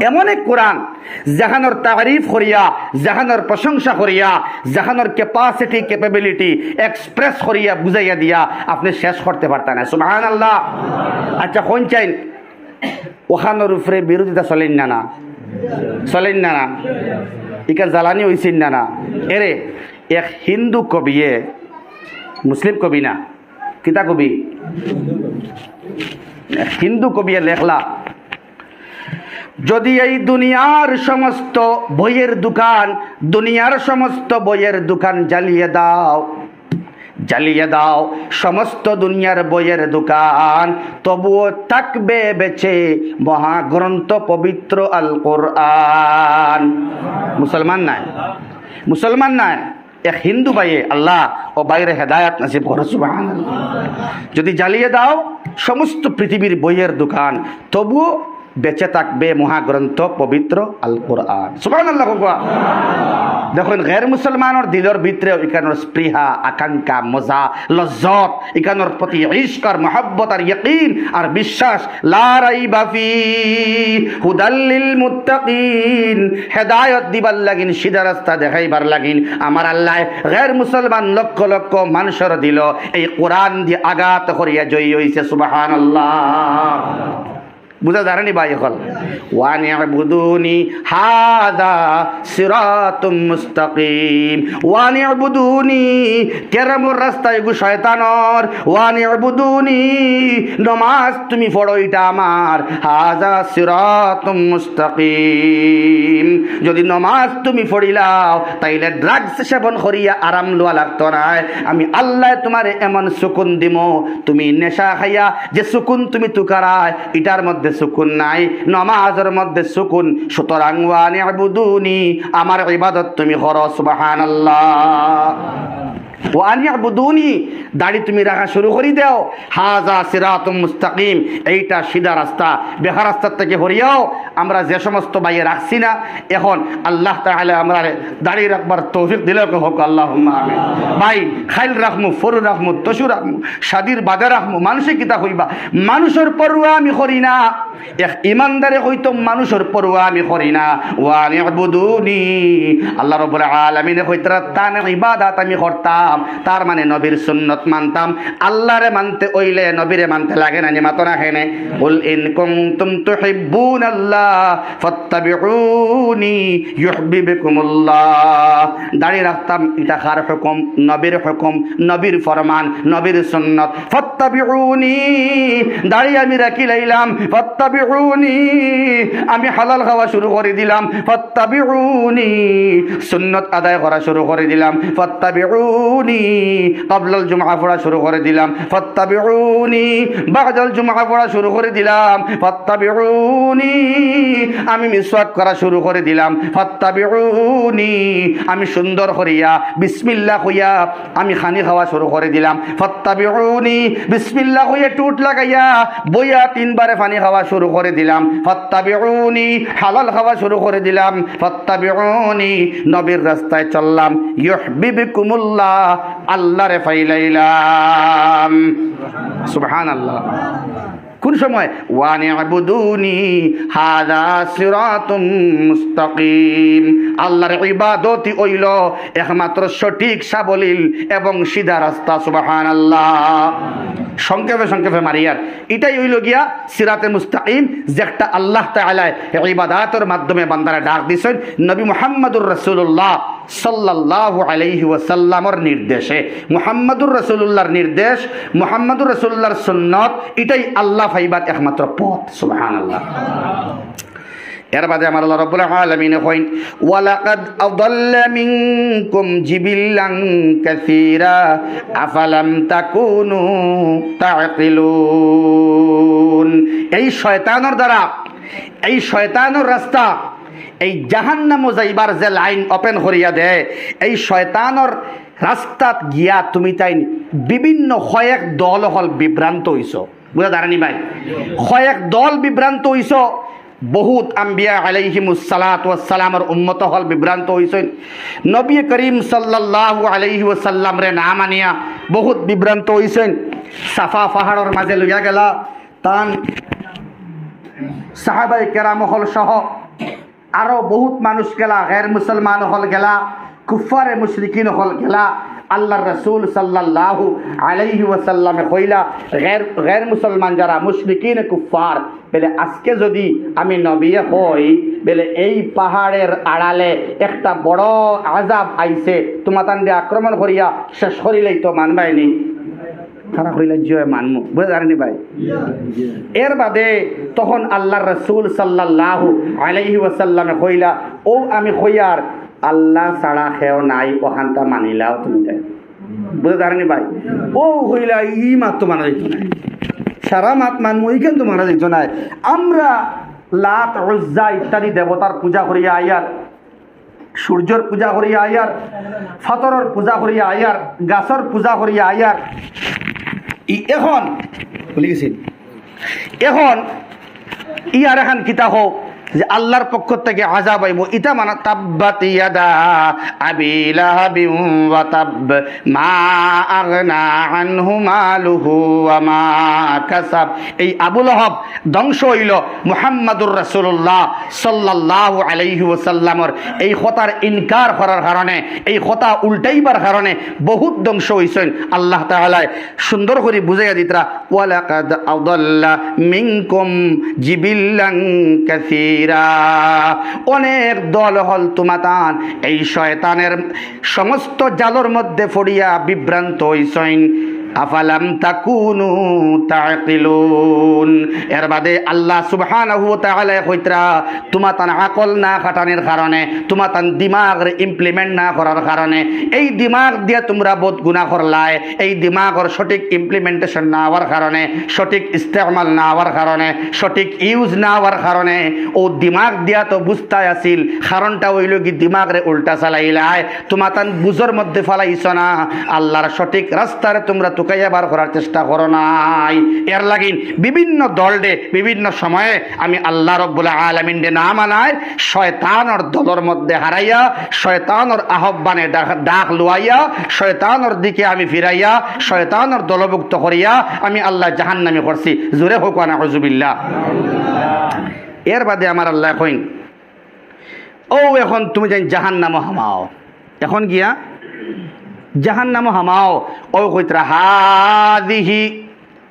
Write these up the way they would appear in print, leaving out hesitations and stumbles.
এমন এক কোরআন জাহানোর তারিফ করিয়া, জাহানোর প্রশংসা করিয়া, জাহানোর ক্যাপাসিটি ক্যাপাবিলিটি এক্সপ্রেস করিয়া বুঝাইয়া দিয়া আপনি শেষ করতে পারতেন না। সুবহানাল্লাহ। আচ্ছা কোন চাইন ওখানোর উপরে বিরোধিতা চলেন না, না চলেন না, না ইকা জ্বালানি হয়েছেন না, না এরে এক হিন্দু কবিয়ে, মুসলিম কবি না, কিতা কবি, হিন্দু কবিয়ে লেখলা, যদি এই দুনিয়ার সমস্ত বইয়ের দোকান, দুনিয়ার সমস্ত বইয়ের দোকান জ্বালিয়ে দাও, জ্বালিয়ে দাও সমস্ত দুনিয়ার বইয়ের দোকান, তবুও থাকবে বেঁচে মহাগ্রন্থ পবিত্র আল কোরআন। মুসলমান নাই, মুসলমান নাই, এক হিন্দু ভাইয়ে আল্লাহ ও বাইরে হেদায়াত নসিব করো। সুবহানাল্লাহ। যদি জ্বালিয়ে দাও সমস্ত পৃথিবীর বইয়ের দোকান, তবুও বেঁচে থাকবে মহাগ্রন্থ পবিত্র আল কোরআন। সুবহানাল্লাহ। দেখুন গैर মুসলমানের দিলের ভিতরে এখানের স্পৃহা, আকাঙ্ক্ষা, মজা, লজ্জত, এখানের প্রতি ইশক আর মহব্বত আর ইয়াকিন আর বিশ্বাস, লা রাইবা ফি হুদাল লিল মুত্তাকিন, হেদায়েত দিবার লাগিন, সিধা রাস্তা দেখাইবার লাগিন আমার আল্লাহ গैर মুসলমান লক্ষ লক্ষ মানুষের দিল এই কোরআন দিয়ে আঘাত করিয়া জয়ী হইছে। সুবহানাল্লাহ। বুঝা দাঁড়ানি ভাই হল ওয়ানি'বুদুনি হাযা সিরাতুম মুস্তাকিম, ওয়ানি'বুদুনি কেরামর রাস্তায় গো শয়তানর, ওয়ানি'বুদুনি নমাজ তুমি পড়ো এটা আমার, হাযা সিরাতুম মুস্তাকিম। যদি নমাজ তুমি পড়িলাও তাইলে ড্রাগস সেবন করিয়া আরাম লওয়া লাগতো না, আমি আল্লাহ তোমারে এমন সুকুন দিমো, তুমি নেশা খাইয়া যে সুকুন তুমি তুকারায় এটার মধ্যে সুকুন নাই, নামাজের মধ্যে সুকুন। সুতরাং ওয়ানি'বুদুনি আমার ইবাদত তুমি করো। সুবহানাল্লাহ। ওয়ানি'বুদুনি দাড়ি তুমি রাখা শুরু করে দাও, হাযা সিরাতুম মুস্তাকিম এইটা সিধা রাস্তা, বেহা রাস্তার থেকে হরিয়াও। আমরা যে সমস্ত ভাই রাখছি না, এখন আল্লাহ তাআলা আমরা দাড়ি রাখবার তৌফিক দিলে হোক, আল্লাহুম্মা আমিন। ভাই খাইল রাখমু, ফরু রাখমু, তসু রাখমু, শাদির বাদে রাখমু, মানুষে কিতা কইবা, মানুষের পরোয়া আমি করি না, এক ইমানদারে হইতো মানুষের পরোয়া আমি করি না। ওয়ানি'বুদুনি আল্লাহ রাব্বুল আলামিন কইতরা তান ইবাদত আমি করতাম, তার মানে নবীর সুন্নত মানতাম। আল্লাহরে মানতে হইলে নবীরে মানতে লাগে না, মাতো না খেনে। কুল ইন কুনতুম তুহিব্বুনাল্লাহ ফাত্তাবিউনি ইউহিব্বুকুমুল্লাহ। দাড়ি রাখতাম এটা কার হুকুম? নবীর হুকুম, নবীর ফরমান, নবীর সুন্নত। ফাত্তাবিউনি দাড়ি আমি রাখি লাইলাম, ফাত্তাবিউনি আমি হালাল খাওয়া শুরু করে দিলাম, ফাত্তাবিউনি সুন্নত আদায় করা শুরু করে দিলাম, ফাত্তাবিউনি ক্বাবলাল জুমআ পড়া শুরু করে দিলাম, ফাত্তাবিউনি বা'দাল জুমআ পড়া শুরু করে দিলাম, ফাত্তাবিউনি আমি মিসওয়াক করা শুরু করে দিলাম, ফাত্তাবিউনি আমি সুন্দর করিয়া বিসমিল্লাহ কইয়া আমি খানি খাওয়া শুরু করে দিলাম, ফাত্তাবিউনি বিসমিল্লাহ কইয়া টুট লাগাইয়া বইয়া তিনবারে পানি খাওয়া শুরু করে দিলাম, ফাত্তাবিউনি হালাল খাওয়া শুরু করে দিলাম, ফাত্তাবিউনি নবীর রাস্তায় চললাম, ইউহিব্বুকুমুল্লাহ আল্লাহরে পাইলাইলাম। সুবহানাল্লাহ। কোন সময়? ওয়ানি'বুদুনি হাযা সিরাতুম মুস্তাকিম। আল্লাহর ইবাদতই হইল একমাত্র সঠিক, সাবলীল এবং সিধা রাস্তা। সুবহানাল্লাহ। সংক্ষেপে সংক্ষেপে মারিয়ার এটাই হইল গিয়া সিরাতে মুস্তাকিম, যেটা আল্লাহ তাআলা ইবাদতের মাধ্যমে বান্দারে ডাক দিছেন নবী মুহাম্মদুর রাসূলুল্লাহ সাল্লাল্লাহু আলাইহি ওয়াসাল্লামের নির্দেশে। মুহাম্মদুর রাসূলুল্লাহর নির্দেশ, মুহাম্মদুর রাসূলুল্লাহর সুন্নাত, এটাই আল্লাহ পাইবার একমাত্র পথ। সুবহানাল্লাহ। এর বাদে আমার আল্লাহ রাব্বুল আলামিন কইন ওয়ালাকাদ আদাল্লা মিনকুম জিবিল্লান কাসীরা আফালাম তাকুনু তাকিলুন। এই শয়তানের দ্বারা, এই শয়তানের রাস্তা, এই জাহান্নামে যাইবার যে লাইন ওপেন করিয়া দেয়, এই শয়তানের রাস্তাত গিয়া তুমি তাই বিভিন্ন কয়েক দল হল বিভ্রান্ত হইছ। বুঝা দাঁড়ানি ভাই, কয়েক দল বিভ্রান্ত হইছ। বহুত আম্বিয়া আলাইহিমুস সালাতু ওয়াস সালামের উম্মত হল বিভ্রান্ত হইছেন। নবী করিম সাল্লাল্লাহু আলাইহি ওয়াসাল্লাম রে না মানিয়া বহুত বিভ্রান্ত হইছেন। সাফা পাহাড়ের মাঝে লইয়া গেলা, তান সাহাবায়ে কেরাম হল সহ আরো বহুত মানুষ গেলা, গैर মুসলমান হল গেলা, কুফারে মুশরিকিন হল গেলা। আল্লাহর রাসূল সাল্লাল্লাহু আলাইহি ওয়াসাল্লামে কইলা গैर মুসলমান যারা মুশরিকিন কুফার বলে আজকে যদি আমি নবী হই বলে এই পাহাড়ের আড়ালে একটা বড় আযাব আইছে, তোমাতান দিয়ে আক্রমণ করিয়া শেষ করিলেই তো মানবাইনি। তারা কইলা জয় মানমু, বুঝারনি ভাই। এর বাদে তখন আল্লাহর রাসূল সাল্লাল্লাহু আলাইহি ওয়াসাল্লামে কইলা ও আমি কইয়ার আল্লাহ ছাড়া খেও নাই, ওখানটা মানিলাও তুমি তাই, বুঝারনি ভাই। ও কইলা ই মাত তো মানা যেত না, সারা মাত মানমু এইখান তো মানা যেত না। আমরা লাত উজ্জা ইত্যাদি দেবতার পূজা করিয়া আইয়ার, সূর্যর পূজা করিয়া আইয়ার, ফাতরের পূজা করিয়া আইয়ার, গাছর পূজা করিয়া আইয়ার। এখন বলে গেছি এখন ইয়ার এখন কিতা হোক যে আল্লাহর পক্ষ থেকে আযাব আইব, ইতা মানা তাব্বাত ইয়াদা আবি লাহাবিন ওয়া তাব মা আগনা আনহু মালুহু ওয়া মা কাসাব। এই আবু লাহাব ধ্বংস হইল মুহাম্মাদুর রাসূলুল্লাহ সাল্লাল্লাহু আলাইহি ওয়াসাল্লামর এই কথার ইনকার করার কারণে, এই কথা উল্টাইবার কারণে বহুত ধ্বংস হইছেন। আল্লাহ তাআলা সুন্দর করে বুঝাইয়া দিতরা ওয়ালাকাদ আদাল্লা মিনকুম জিবিল্লান কাসীর, অনেক দল হল তোমাতান এই শয়তানের সমস্ত জালর মধ্যে পড়িয়া বিভ্রান্ত হইছেন। আফালাম তাকুনু তাকিলুন। এর বাদে আল্লাহ সুবহানাহু ওয়া তাআলা কইতরা তোমাতান আকল না খাটানোর কারণে, তোমাতান দিমাগ ইমপ্লিমেন্ট না করার কারণে, এই দিমাগ দিয়ে তোমরা বহুত গুনাহ করলাই, এই দিমাগের সঠিক ইমপ্লিমেন্টেশন না হওয়ার কারণে, সঠিক ইস্তেমাল না হওয়ার কারণে, সঠিক ইউজ না হওয়ার কারণে ও দিমাগ দিয়া তো বুঝতাই আছিল, কারণটা হইল কি দিমাগরে উল্টা চালাইলাই, তোমাতান বুঝর মধ্যে ফালাইছ না, আল্লাহর সঠিক রাস্তারে তোমরা তুকাইয়া বার করার চেষ্টা করো নাই। এর লাগিন বিভিন্ন দলডে বিভিন্ন সময়ে আমি আল্লাহ রব্বুল আলামিন দে না মানায় শয়তানের দলের মধ্যে হারাইয়া, শয়তানের আহ্বানে ডাক লুয়াইয়া, শয়তানের দিকে আমি ফিরাইয়া, শয়তানের দলভুক্ত করিয়া আমি আল্লাহ জাহান্নামী করছি। জোরে হোক না নাউযুবিল্লাহ। এর বাদে আমার আল্লাহ কইন ও এখন তুমি যাই জাহান্নামে হামাও, এখন গিয়া জাহান্নামে হামাও। ও কইতরা হাদিহি,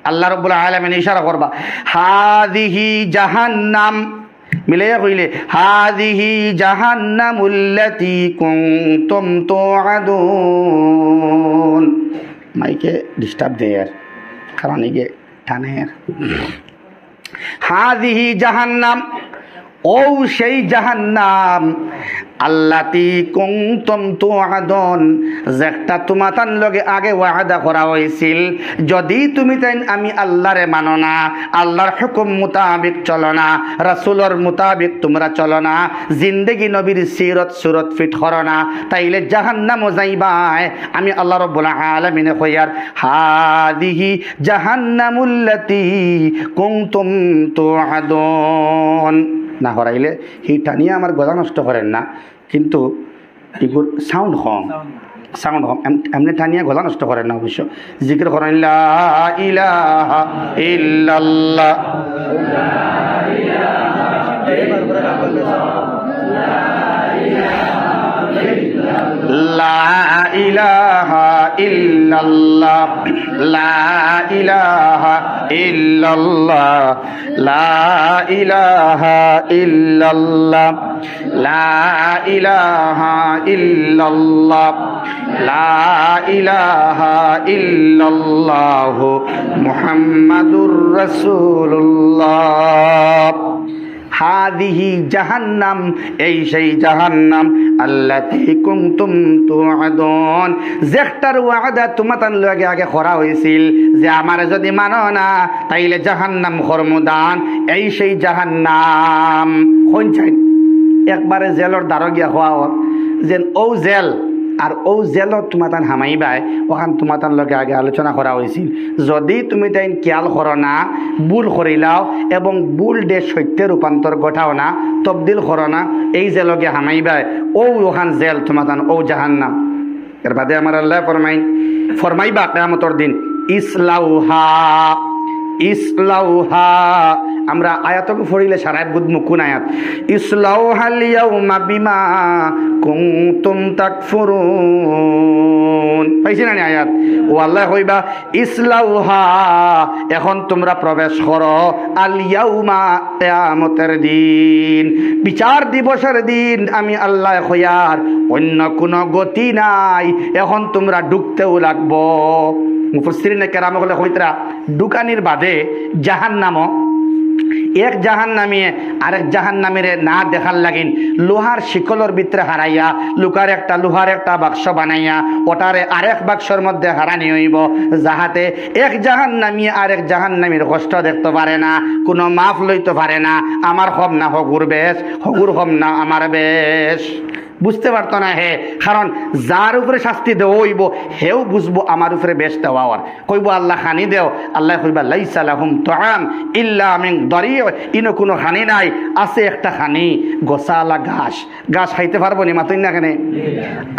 আল্লাহ রাব্বুল আলামিন ইশারা করবা হাদিহি জাহান্নাম, মিলাইয়া কইলে হাদিহি জাহান্নামুল্লাতী কুনতুম তুআদুন। মাইকে ডিস্টার্ব দেয়ার কারণ ইগে টানের। হাদিহি জাহান্নাম, ও সেই জাহান্নাম আল্লাতী কুনতুম তুআদুন, যেটা তোমাতান লগে আগে ওয়াদা করা হয়েছিল, যদি তুমি তাই আমি আল্লাহরে মানো না, আল্লাহর হুকুম মোতাবেক চলো না, রাসূলের মোতাবেক তোমরা চলো না, জিন্দেগি নবীর সিরত সুরত ফিট করো না, তাইলে জাহান্নামও যাইবাই। আমি আল্লাহ রাব্বুল আলামিন কইয়ার হাদিহি জাহান্নামুল্লাতী কুনতুম তুআদুন না হরাইলে হি টানিয়ে আমার গলা নষ্ট করেন না, কিন্তু এগুলো সাউন্ড কম এমনি টানিয়া গলা নষ্ট করেন না। অবশ্য জিকির করেন লা ইলাহা ইল্লাল্লাহ, লা ইলাহা ইল্লাল্লাহ, লা ইলাহা ইল্লাল্লাহ, লা ইলাহা ইল্লাল্লাহ, লা ইলাহা ইল্লাল্লাহ, লা ইলাহা ইল্লাল্লাহ মুহাম্মাদুর রাসূলুল্লাহ। হাদিহি জাহান্নাম, এই সেই জাহান্নাম আল্লাতী কুনতুম তুআদুন, যেটার ওয়াদা তোমাতান লগে আগে করা হয়েছিল যে আমার যদি মানো না তাইলে জাহান্নাম কর্মদান, এই সেই জাহান্নাম। কোন চাই একবারে জেলর দ্বারা গিয়া হওয়া যেন ও জেল আর ও জেলত তোমাতান হামাইবাই, ওখান তোমাতান লগে আগে আলোচনা করা হয়েছিল, যদি তুমি তাই খেয়াল করো না, ভুল করিলাও এবং ভুল ডে সত্যের রূপান্তর ঘটাও না, তবদিল করো না, এই যে লগে হামাইবাই ও ওখান জেল তোমাতান ও জাহান্নাম। এর বাদে আমার আল্লাহ ফরমাইবা কিয়ামতের দিন ইসলাউহা, ইসলাউহা আমরা আয়াতকে পড়িলে সারায় বুঝমু কোন আয়াত ইসলাউহাল ইয়াউমা বিমা কুনতুম তাকফুরুন পাইছেন না আয়াত ও আল্লাহ কইবা ইসলাউহা এখন তোমরা প্রবেশ করো আল ইয়াউমা কিয়ামতের দিন বিচার দিবসের দিন আমি আল্লাহ কইয়ার অন্য কোনো গতি নাই এখন তোমরা ঢুকতেও লাগবো মুফাসসিরিনে কেরাম বলে কইতরা ঢুকানির বাদে জাহান্নামও এক জাহান্নামিয়ে আরেক জাহান্নামীরে না দেখার লাগিন লোহার শিকলর ভিতরে হারাইয়া লোহার একটা বাক্স বানাইয়া ওটারে আরেক বাক্সর মধ্যে হারানি হইব যাহাতে এক জাহান্নামী আরেক জাহান্নামীর কষ্ট দেখতে পারে না কোনো মাফ লইতে পারে না আমার হম না হগুর বেশ হগুর হম না আমার বেশ বুঝতে পারতো না হে কারণ যার উপরে শাস্তি দেওয়া হইব হেও বুঝবো আমার উপরে বেশ দেওয়ার কইব আল্লাহ খানি দেও আল্লাহ কইবা লাইসা লাহুম তুআম ইল্লা মিন দারি' ইনো কোনো খানি নাই আছে একটা খানি গোসালা ঘাস খাইতে পারবো নি মাতই না কেন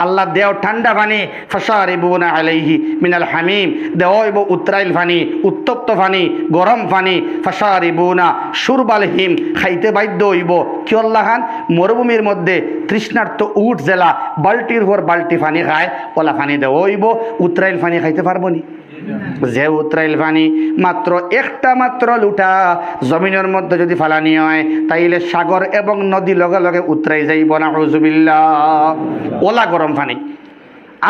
আল্লাহ দেও ঠান্ডা পানি ফাশারিবুনা আলাইহি মিনাল হামিম দেও হইব উত্রাইল পানি উত্তপ্ত পানি গরম পানি ফাশারিবুনা শুরবাল হিম খাইতে বাধ্য হইব কি আল্লাহ খান মরুভূমির মধ্যে তৃষ্ণার্ত উট জেলা বাল্টির পর বাল্টি পানি খায় ওলা পানি দেওয়া হইব উত্রাইল পানি খাইতে পারবো নি যে উত্রাইল পানি মাত্র একটা মাত্র লুটা জমিনের মধ্যে যদি ফালানি হয় তাইলে সাগর এবং নদী লগে লগে উতরাই যাইব না হুজুবিল্লাহ ওলা গরম পানি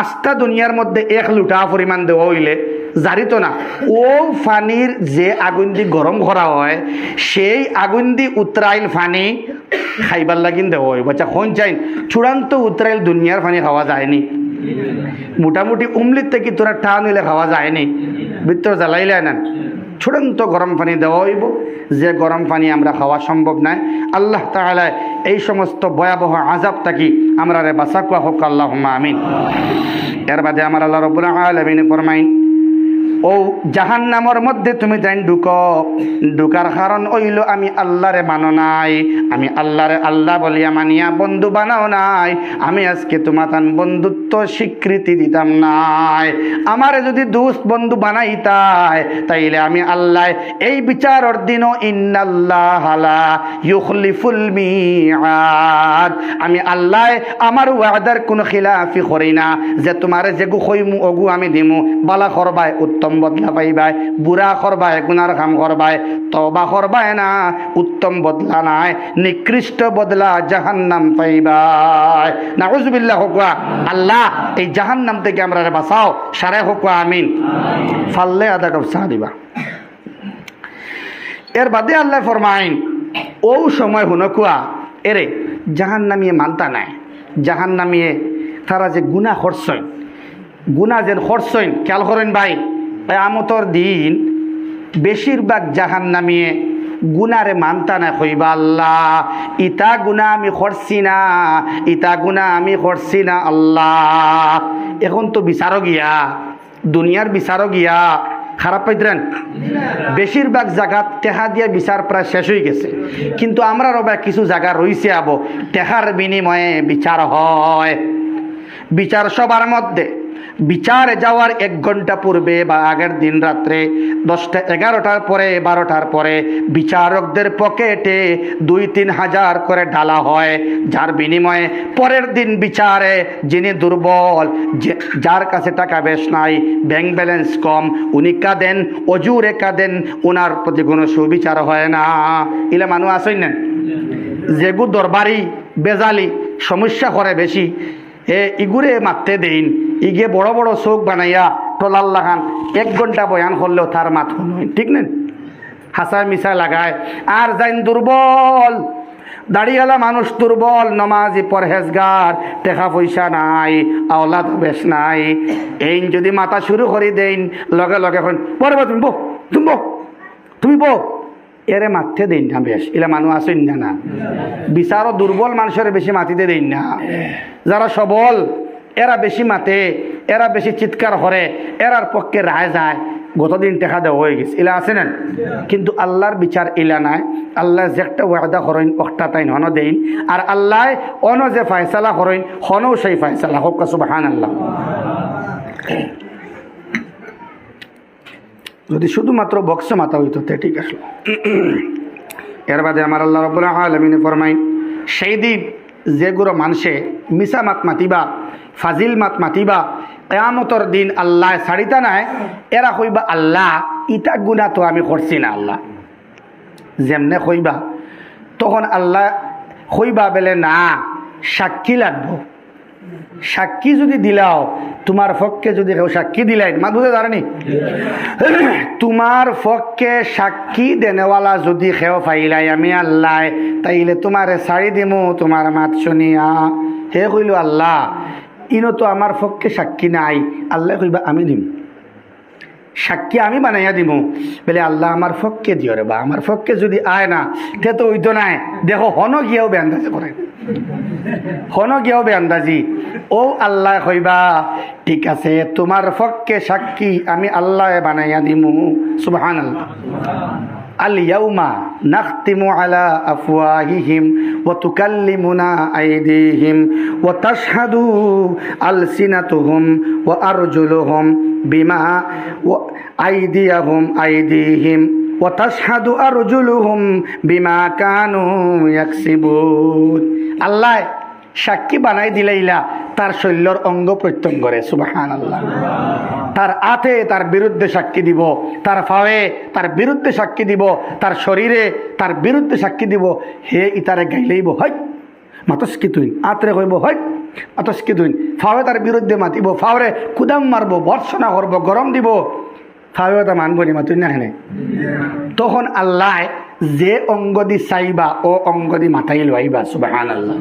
আস্তা দুনিয়ার মধ্যে এক লুটা পরিমাণ দেওয়া হইলে জারিত না ও পানির যে আগুন দি গরম করা হয় সেই আগুন দি উতরাইল পানি খাইবার লাগিন দেওয়া হইব আচ্ছা কোন চাই চূড়ান্ত উতরাইল দুনিয়ার পানি খাওয়া যায়নি মোটামুটি উমলির থেকে তোরা টান হইলে খাওয়া যায়নি ভিতর জ্বালাইলে না চূড়ান্ত গরম পানি দেওয়া হইব যে গরম পানি আমরা খাওয়া সম্ভব নয় আল্লাহ তাআলা এই সমস্ত ভয়াবহ আযাব থাকি আমরা রে বাঁচাকুয়া হোক আল্লাহুম্মা আমিন এর বাদে আমার আল্লাহ রাব্বুল আলামিন ফরমাইন ও জাহান্নামের মধ্যে তুমি যাই ঢুকার কারণ হইল আমি আল্লাহরে মানো নাই আমি আল্লাহরে আল্লাহ বলিয়া মানিয়া বন্ধু বানাও নাই আমি আজকে তোমার বন্ধুত্ব স্বীকৃতি দিতাম নাই আমারে যদি দোস্ত বন্ধু বানাইতাই তাইলে আমি আল্লাহ এই বিচারের দিনও ইন্নাল্লাহা লা ইউখলিফুল মিআদ আমি আল্লাহ আমার ওয়াদার কোনো খিলাফি করি না যে তোমারে যেগু কইমু ওগু আমি দিমু বালা করবাই উত্তম বদলা পাইবাই বুড়া করবাই গুনার কাম করবাই তওবা করবাই না উত্তম বদলা নাই নিকৃষ্ট বদলা জাহান্নাম পাইবাই নাউজুবিল্লাহ হুকওয়া আল্লাহ এই জাহান্নাম থেকে আমরা বাঁচাও সারে হুকওয়া আমিন ফাল্লে আদা কবসা দিবা এর বাদে আল্লাহ ফরমাইন ও সময় হুনকুয়া এরে জাহান্নামিয়ে মানতা নাই জাহান্নামিয়ে তারা যে গুনাহ করছই গুনাহ যেন করছই খেয়াল করেন ভাই কিয়ামতের দিন বেশিরভাগ জাহান্নামিয়ে গুনারে মানতা না কইবা আল্লাহ ইতা গুনাহ আমি করছি না ইতা গুনাহ আমি করছি না আল্লাহ এখন তো বিচারও গিয়া দুনিয়ার বিচারও গিয়া খারাপ পাইতেন বেশিরভাগ জায়গা টেকা দিয়ে বিচার প্রায় শেষ হয়ে গেছে কিন্তু আমরা রবা কিছু জায়গা রইছে আবো টেকার বিনিময়ে বিচার হয় বিচার সবার মধ্যে বিচারে যাওয়ার 1 ঘন্টা পূর্বে বা আগের দিন রাত্রে 10টা 11টার পরে 12টার পরে বিচারকদের পকেটে 2-3 হাজার করে ঢালা হয় যার বিনিময়ে পরের দিন বিচারে যিনি দুর্বল যার কাছে টাকা বেশ নাই ব্যাংক ব্যালেন্স কম উনি কাঁদেন অজুরে কাঁদেন ওনার প্রতি কোনো সুবিচার হয় না ইলে মানুষ আসেন না যেগু দরবারি বেজালি সমস্যা করে বেশি ইগুরে মারতে দেন ইগে বড় বড় চোখ বানাইয়া টলার লাগান 1 ঘন্টা বয়ান করলেও তার মাথা নয় ঠিক না হাসা মিশা লাগায় আর যাইন দুর্বল দাড়িওয়ালা মানুষ দুর্বল নমাজি পরহেজগার টাকা পয়সা নাই আওলাদ বেশ নাই এই যদি মাথা শুরু করে দেন লগে লগে এখন পড়বো তুমি বো এরে মাথতে দেন না বেশ এলা মানুষ আসেন না না বিচারও দুর্বল মানুষের বেশি মাতিতে দেন না যারা সবল এরা বেশি মাতে এরা বেশি চিৎকার করে এরার পক্ষে রায় যায় গতদিন টেকা দেওয়া হয়ে গেছে এলা আছে না কিন্তু আল্লাহর বিচার এলা নাই আল্লাহ যে একটা ওয়াদা করেন একটা তাই হন দেন আর আল্লাহ অন যে ফয়সালা করেন হনও সেই ফয়সালা হোক সুবহানাল্লাহ যদি শুধুমাত্র বক্স মাথা হইতো তে ঠিক আসলো এর বাদে আমার আল্লাহ রাব্বুল আলামিন ফরমাই সেই দিন যেগুলো মানুষে মিছা মাত মাতিবা ফাজিল মাত মাতিবা কিয়ামতর দিন আল্লাহ ছাড়িতা নাই এরা কইবা আল্লাহ ইটা গুনাহ তো আমি করছি না আল্লাহ যেমনে কইবা তখন আল্লাহ কইবা বলে না সাক্ষী লাগবো সাক্ষী যদি দিলাও তোমার পক্ষে যদি কেউ সাক্ষী দিলাই মা বুঝে জানি তোমার পক্ষে সাক্ষী দেনেওয়ালা যদি কেউ পাইলাই আমি আল্লাহ তাইলে তোমারে ছাড়ি দিমু তোমার মাত শুনিয়া হে কইল আল্লাহ ইনো তো আমার পক্ষে সাক্ষী নাই আল্লাহ কইবা আমি দিম সাক্ষী আমি বানাইয়া দিব বলে আল্লাহ আমার পক্ষে দিও রে বা আমার পক্ষে যদি আয় না তে তো ওই তো নাই দেখো হন গিয়াও বেআন্দাজি করে হন গিয়াও বেআন্দাজি ও আল্লাহ কইবা ঠিক আছে তোমার পক্ষে সাক্ষী আমি আল্লাহ বানাইয়া দিমু সুবহানাল্লাহ اليوم نختم على أفواههم وتكلمنا أيديهم وتشهد ألسنتهم وأرجلهم بما أيديهم وتشهد أرجلهم بما كانوا يكسبون الله সাক্ষী বানাই দিলাইলা তার শৈল্যর অঙ্গ প্রত্যঙ্গ করে সুবহানাল্লাহ তার হাতে তার বিরুদ্ধে সাক্ষী দিব তার পায়ে তার বিরুদ্ধে সাক্ষী দিব তার শরীরে তার বিরুদ্ধে সাক্ষী দিব হে ইতারে গাইলেইব হয় মাতস্কি তুই আতরে কইব হয় মাতস্কি তুই ফাওয়ে তার বিরুদ্ধে মাতিব ফাওরে কুদাম মারব ভর্সনা করব গরম দিব ফাওয়ে তা মানব নি মাতুই না হেনে তখন আল্লাহ যে অঙ্গ দি চাইবা ও অঙ্গ দি মাথায় লইবা সুবহানাল্লাহ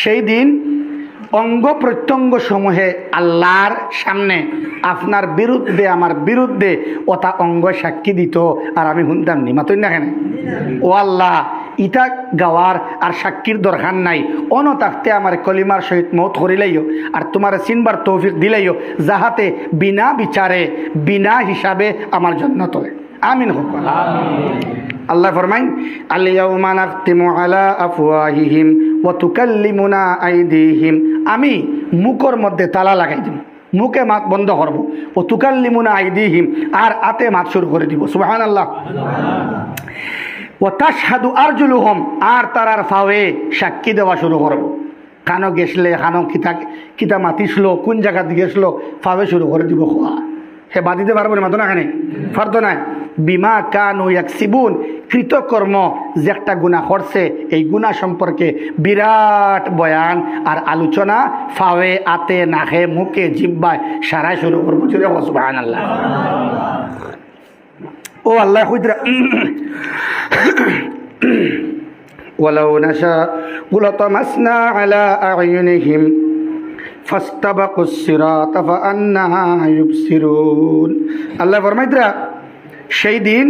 সেই দিন অঙ্গ প্রত্যঙ্গ সমূহে আল্লাহর সামনে আপনার বিরুদ্ধে আমার বিরুদ্ধে ওটা অঙ্গ সাক্ষী দিত আর আমি শুনতাম নি মাতুই না কেন ও আল্লাহ ইটা গাওয়ার আর সাক্ষীর দরকার নাই অনতাকতে আমার কলিমার সহিত মত করিলাইও আর তোমার চিনবার তৌফিক দিলাইও যাহাতে বিনা বিচারে বিনা হিসাবে আমার জন্য তোলে আমিন হোক আল্লাহ ফরমাইন আল-ইয়াওমা নাখতিমু আলা আফওয়াহিহিম ওয়া তুকাল্লিমুনা আইদিহিম আমি মুখের মধ্যে তালা লাগাই দিব মুখে মাত বন্ধ করব ও তুকাল্লিমুনা আইদিহিম আর আতে মাত শুরু করে দিব সুবহানাল্লাহ ওয়া তাশহাদু আরজুলুহুম আর তারার ফাওয়ে সাক্ষী দেওয়া শুরু করব কানো গেছলে কানো কিতা মাতিছিল কোন জায়গা দিয়ে গেছলো ফাওয়ে শুরু করে দিব খোয়া হে বাদ দিতে পারবো না মাতো না খানে পারতো না বিমা কানু ইয়াকসিবুন কৃতকর্ম যে একটা গুনাহ করছে এই গুনাহ সম্পর্কে বিরাট বয়ান আর আলোচনা ফাওয়ে আতে নাকে মুখে জিহ্বায় সারা শুরু করবো চলে সুবহানাল্লাহ ও আল্লাহ খুদরা ওয়ালাউ নাশা লাতামাসনা আলা আ'য়ুনিহিম ফাস্তাবাকুস সিরাতা ফাআন্না ইউবসিরুন আল্লাহ ফরমাইতরা সেই দিন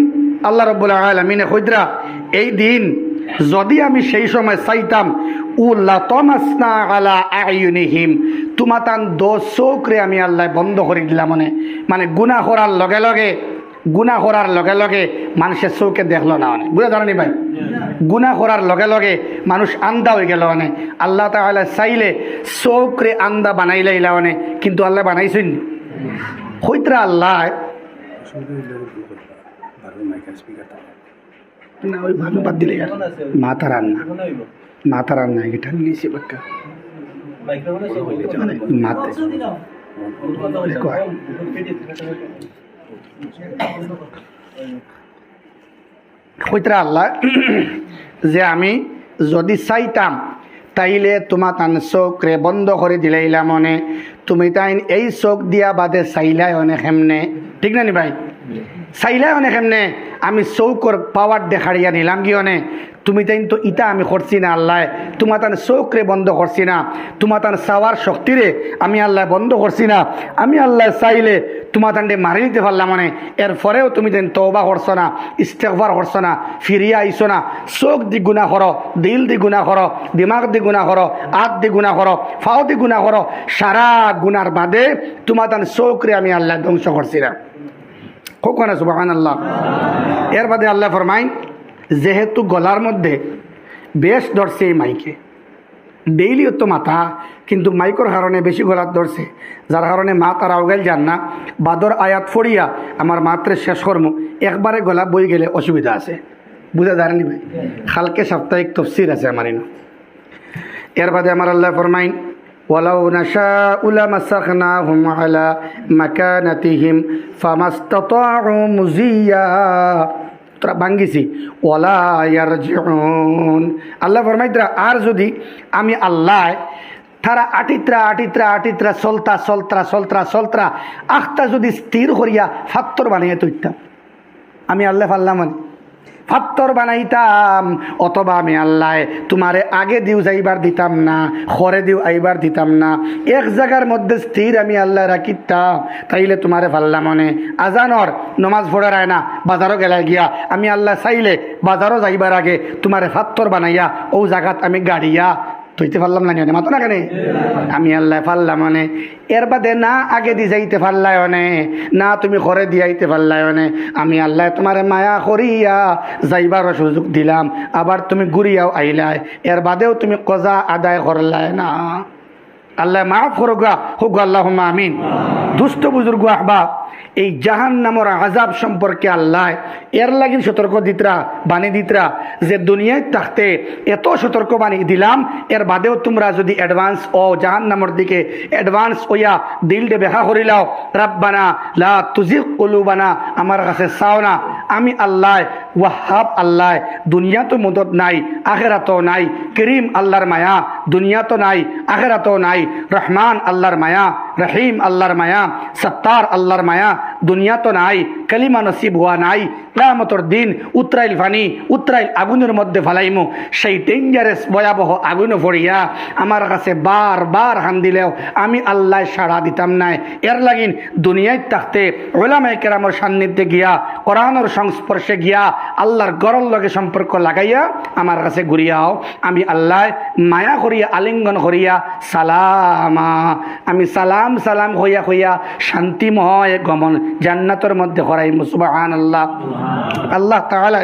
আল্লাহ রাব্বুল আলামিন কইতরা এই দিন যদি আমি সেই সময় চাইতাম লাতামাসনা আলা আ'য়ুনিহিম তোমাতান দোসোকরে আমি আল্লাহ বন্ধ করে দিলাম মানে গুনাহ করার লগে লগে মানুষের চৌকে দেখলো না বুঝা জানি ভাই গুনাহ করার লগে লগে মানুষ আন্দা হয়ে গেল আল্লাহ তাআলা চাইলে চৌকরে আন্দা বানাইলে কিন্তু আল্লাহ বানাইছেন হইতরা আল্লাহ না ওই ভালো বাদ দিলে মাথা রান্না এটা নিয়েছি বাক্কা কইতরা আল্লাহ যে আমি যদি চাইতাম তাইলে তোমার তান চোখরে বন্ধ করে দিলাইলা মনে তুমি তাই এই চোখ দিয়া বাদে চাইলাই অনেক এমনে ঠিক না নি ভাই চাইলাই অনেক এমনে আমি চৌকর পাওয়ার দেখাড়িয়া নিলাম কি অনেক তুমি তাই তো ইটা আমি করছি না আল্লাহ তোমার তান চোখরে বন্ধ করছি না তোমার তান চাওয়ার শক্তিরে আমি আল্লাহ বন্ধ করছি না আমি আল্লাহ চাইলে তোমার তান্ডে মারি দিতে পারলাম এরপরেও তুমি তেন তওবা করছো না ইস্তেগফার করছো না ফিরিয়া আইছো না চোখ দি গুনাহ করো দিল দি গুনাহ করো দিমাগ দি গুনাহ করো হাত দি গুনাহ করো ফাও দি গুনাহ করো সারা গুনার বাদে তোমার তান চোখরে আমি আল্লাহ ধ্বংস করছি না কখনো সুবহানাল্লাহ এর বাদে আল্লাহ ফরমাইন যেহেতু গলার মধ্যে বেশ ধরছে এই মাইকে ডেইলি তো মাথা কিন্তু মাইকর কারণে বেশি গলাত ধরছে যার কারণে মা তারা আউগাইল যান না বাদর আয়াত ফড়িয়া আমার মাত্রে শেষ কর্ম একবারে গলা বই গেলে অসুবিধা আছে বুঝা জানেনি ভাই? কালকে সাপ্তাহিক তফসির আছে আমার ইনো। এর বাদে আমার আল্লাহ ফরমাইন ওয়ালাউ নাশাউ লামাসাখনাহুম আলা মাকানাতিহিম ফামাস্তাতাউ মুজিয়া। তোরা ভাঙ্গিছি ওয়ালা ইয়ারজিউন। আল্লাহ ফরমাইতরা আর যদি আমি আল্লাহ তারা আটিত্রা চলতা আখটা যদি স্থির করিয়া ফাত্তর বানাইয়া তৈতাম, আমি আল্লাহ ফাল্লাহ মানে ফাত্তর বানাইতাম, অথবা আমি আল্লাহ তোমারে আগে দিও যাইবার দিতাম না, খরে দিও আইবার দিতাম না, এক জায়গার মধ্যে স্থির আমি আল্লাহ রাখিতাম, তাইলে তোমারে ফাল্লাম মনে আজানর নমাজ পড়ার আয় না বাজারও গেলায় গিয়া আমি আল্লাহ চাইলে বাজারও যাইবার আগে তোমারে ফাত্তর বানাইয়া ও জায়গাত আমি গাড়িয়া তৈতে পারলাম না মাতো না কেন? আমি আল্লাহ পারলাম মানে এর বাদে না আগে দি যাইতে পারলাই অনে, না তুমি ঘরে দিয়াইতে পারলাই অনে, আমি আল্লাহ তোমার মায়া করিয়া যাইবার সুযোগ দিলাম, আবার তুমি ঘুরিয়াও আইলাই, এর বাদেও তুমি কজা আদায় করলাই না। আল্লাহ মাফ করুগা হুক আল্লাহ আমিন। দুষ্ট বুজুর্গ আহবাব, এই জাহান নামর আজাব সম্পর্কে আল্লাহ এর লাগিন সতর্ক দিতরা বানি দিতরা যে দুনিয়ায় থাকতে এত সতর্ক বানি দিলাম, এর বাদেও তোমরা যদি অ্যাডভান্স ও জাহান নামর দিকে অ্যাডভান্স হইয়া দিলটে বেহা করিলাও, রাব্বানা লা তুজিগ কুলুবানা, আমার কাছে চাও না, আমি আল্লাহ ওয়াহাব আল্লাহ, দুনিয়া তো মদত নাই আখেরাতও নাই, করিম আল্লাহর মায়া দুনিয়া তো নাই আখেরাতও নাই, রহমান আল্লাহর মায়া, রহিম আল্লাহর মায়া, সত্তার আল্লাহর মায়া দুনিয়া তো নাই, কালিমা নসিব হওয়া নাই, কিয়ামতের দিন উতরাইল ফানি উতরাইল আগুনের মধ্যে ফালাইমু, সেই ডেঞ্জারাস ভয়াবহ আগুনে পড়িয়া আমার কাছে বারবার হান দিলেও আমি আল্লাহ সাড়া দিতাম নাই। এর লাগিন দুনিয়ায় থাকতে উলামায়ে কেরামের সান্নিধ্যে গিয়া কোরআনের সংস্পর্শে গিয়া আল্লাহর গরর লগে সম্পর্ক লাগাইয়া আমার কাছে ঘুরিয়াও, আমি আল্লাহ মায়া করিয়া আলিঙ্গন করিয়া সালামা, আমি সালাম সালাম হইয়া হইয়া শান্তিময় গমন জান্নাতের মধ্যে করাইম। সুবহানাল্লাহ। আল্লাহ তাআলা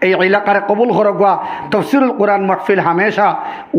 এই এলাকার কবুল করগা তাফসীরুল কোরআন মাহফিল হামেশা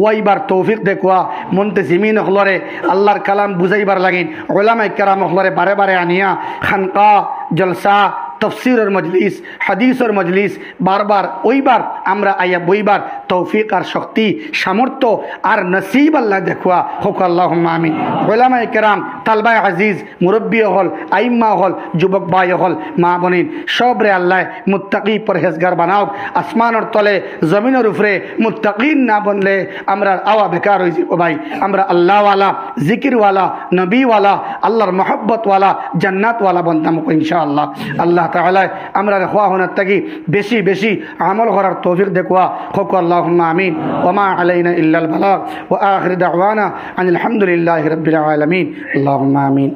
ওয়াইবার তৌফিক দেখুয়া মুনতাজিমিন হলরে আল্লাহর কালাম বুঝাইবার লাগিন উলামায়ে কেরাম হলরে বারে বারে আনিয়া খানকা জলসা তফসিরের মজলিস হাদিসের মজলিস বারবার ওইবার আমরা আইয়া বইবার তৌফিক আর শক্তি সামর্থ্য আর নসিব আল্লাহ দেখুয়া হোক আল্লাহুম্মা আমিন। উলামায়ে কেরাম তালবায়ে আজিজ মুরব্বী হল আইম্মা হল যুবক ভাই হল মা বোনিন সবরে আল্লাহ মুত্তাকি পরহেজগার বানাও। আসমানের তলে জমিনের উপরে মুত্তাকিন না বনলে আমরা আওয়া বেকার হয়ে যাব ভাই। আমরা আল্লাহওয়ালা জিকিরওয়ালা নবীওয়ালা আল্লাহর মহব্বতওয়ালা জান্নাতওয়ালা বনতাম ইনশাআল্লাহ। আল্লাহ তাআলা আমরা খোয়াহনার থাকি বেশি বেশি আমল করার তৌফিক দেখুয়া হোক আল্লাহুম্মা আমিন। ওয়া মা আলাইনা ইল্লাল বালাগ ওয়া আখির দাওয়ানা আনিল হামদুলিল্লাহি রাব্বিল আলামিন। আল্লাহুম্মা আমিন।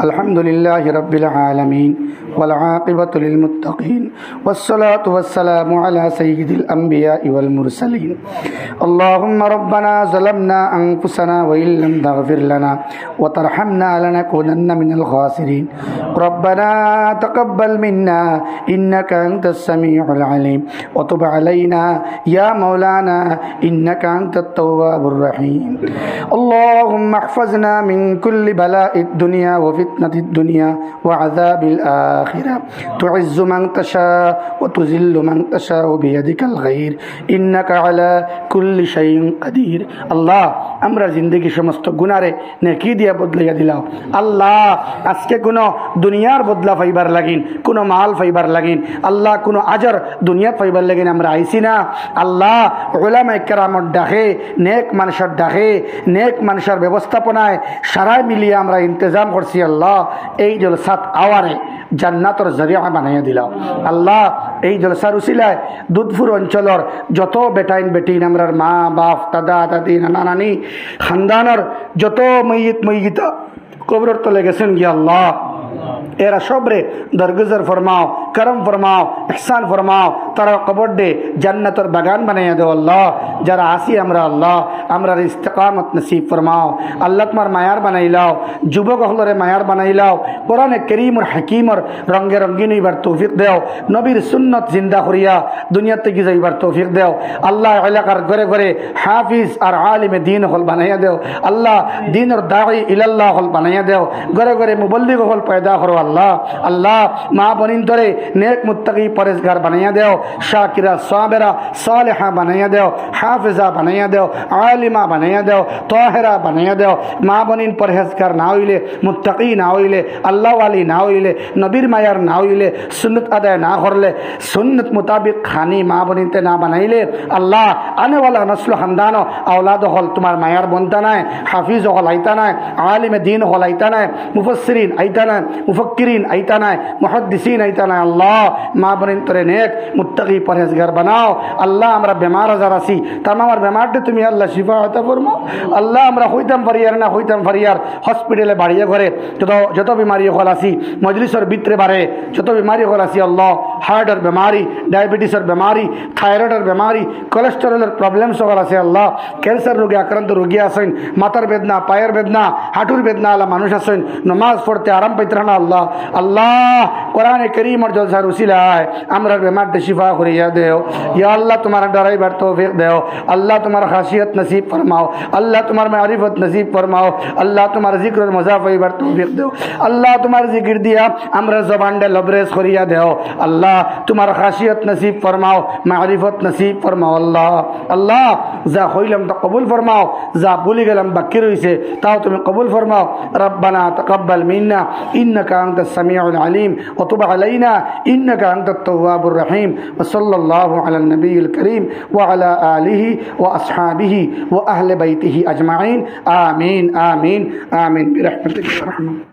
আলহামদুলিল্লাহি রাব্বিল আলামিন ওয়াল আকিবাতু লিল মুত্তাকিন ওয়াসসালাতু ওয়াসসালামু আলা সাইয়্যিদিল আমবিয়াই ওয়াল মুরসালিন। আল্লাহুম্মা রাব্বানা যালামনা আনফুসানা ওয়া ইল্লাম তাগফির লানা ওয়া তারহামনা লানাকুনান্না মিনাল খাসিরিন। রব্বানা তাকাব্বাল মিন্না ইন্নাকা আনতাস সামিউল আলিম ওয়া তুব আলাইনা ইয়া মাওলানা ইন্নাকা আনতাত তাওয়াবুর রহিম। আল্লাহুম্মা ইহফাজনা মিন কুল্লি বালাইদ দুনিয়া ওয়া ফিতনাতিদ দুনিয়া ওয়া আযাবিল আখিরা। তুইজ্জু মান তাশা ওয়া তুযিল্লু মান তাশা বিয়াদিকাল গায়র ইন্নাকা আলা কুল্লি শাইইন কাদির। আল্লাহ আমরা জিন্দেগি সমস্ত গুনারে নেকি দিয়া বদলাইয়া দিলাও। আল্লাহ আজকে কোনো দুনিয়ার বদলা পাইবার লাগিন কোনো মাল পাইবার লাগিন আল্লাহ কোনো আজর দুনিয়া পাইবার লাগিন আমরা আইছি না। আল্লাহ উলামায়ে কেরামত ডাকে নেক মানুষের ডাকে নেক মানুষের ব্যবস্থাপনায় সারাই মিলিয়ে আমরা ইন্তজাম করছি। আল্লাহ এই জলসাত আওয়ারে জান্নাতের জরিয়া বানাইয়া দিলাও। আল্লাহ এই জলসার উসিলায় দুধপুর অঞ্চলের যত বেটাইন বেটিন আমরার মা বাপ দাদা দাদি নানা নানি খানদানের যত মইয়িতা কবরের তলে গেছেন গিয়া আল্লাহ এরা সবরে দরগুজর ফরমাও করম ফরমাও ইহসান ফরমাও তারা কবর দে জান্নাতের বাগান বানাইয়া দেও। আল্লাহ যারা আসি আমরা আল্লাহ আমরা ইস্তেকামত নসিব ফরমাও। আল্লাহ তোমার মায়ার বানাইলাও যুবক হলরে মায়ার বানাইলাও কোরআনে করিমর হাকিমর রঙে রঙ্গিন হইবার তৌফিক দেও। নবীর সুন্নত জিন্দা করিয়া দুনিয়াতে কি যাইবার তৌফিক দেও। আল্লাহ এলাকার ঘরে ঘরে হাফিজ আর আলিমে দিন হল বানাইয়া দেও। আল্লাহ দিনের দাঈ ইলাল্লাহ হল বানাইয়া দেও। ঘরে ঘরে মুবল্লিগ হল পয়দা করো। আল্লাহ আল্লাহ মা বনিন তরে नेक मुत्तकी परहेजगार बनाइया देओ शाकिरा साबिरा सालिहा बनाइया देओ हाफिजा बनाइया देओ आलिमा बनाइया देओ ताहिरा बनाइया देओ माँ बनिन परहेजगार ना हইলে मुत्तकी ना हইলে अल्लाह वाली ना हইলে नबीर मायार ना हইলে सुन्नत अदा ना करले सुन्नत मुताबिक खानी माँ बनिनते ना बनाइले अल्लाह आने वाला नस्ल खानदानो औलाद हल तुम्हार मायार बनता ना हाफिज हल आइता ना आलिम दीन हल आइता ना मुफस्सिरीन आइता ना मुफक्किरीन आइता ना मुहद्दिसीन आइता ना अल्लाह माँ बनिन तोरे नेक मुत्तकी परहेजगार बनाओ अल्लाह हमरा बीमार आजार आसी तमाम बीमारटे तुम अल्लाह शिफा अता फरमाओ अल्लाह हमरा हইতাম ফারিয়ার না হইতাম ফারিয়ার হসপিটালে বাড়িয়ে ঘরে যত বিমারি হল আসি মজলিসের ভিতরে বাড়ে যত বিমারি হল আসি আল্লাহ হার্টের বেমারি ডায়াবেটিসের বেমারি থাইরয়েডের বেমারি কোলেস্টেরলের প্রবলেম সকল আছে আল্লাহ ক্যান্সার রোগে আক্রান্ত রোগী আছেন মাথার বেদনা পায়ের বেদনা হাঁটুর বেদনা আল্লাহ মানুষ আছেন নমাজ পড়তে আরাম পাইতে না আল্লাহ আল্লাহ কোরআনে করিম আর জলসার উসিলায় আমরা বেমারটা শিফা করিয়া দেও ইয়া আল্লাহ তোমার ডরাইবার তৌফিক দেও আল্লাহ তোমার খাসিয়ত নসিব ফরমাও আল্লাহ তোমার মারিফত नसीब फरमाओ अल्लाह तुम्हारा जिक्र और मजाफी बर तौफीक दो अल्लाह तुम्हारा जिक्र दिया हमरा ज़बान डे लबरेज करिया देओ अल्लाह तुम्हारा खासियत नसीब फरमाओ मारिफत नसीब फरमाओ अल्लाह अल्लाह जा खोइलम तो कबूल फरमाओ जा भूली गलम बकिर से ताओ तुम्हें कबूल फरमाओ रब्बना तकब्बल मिन्ना इन्नका अंतस समीउल अलीम व तुब अलैना इन्नका अंतत तव्वाबुर रहीम व सल्लल्लाहु अला नबील करीम व अला आलिहि व अस्हाबिहि व अहले बैतिहि अजमाइन आमीन आमीन आमीन बिरहमतिक या रहमान।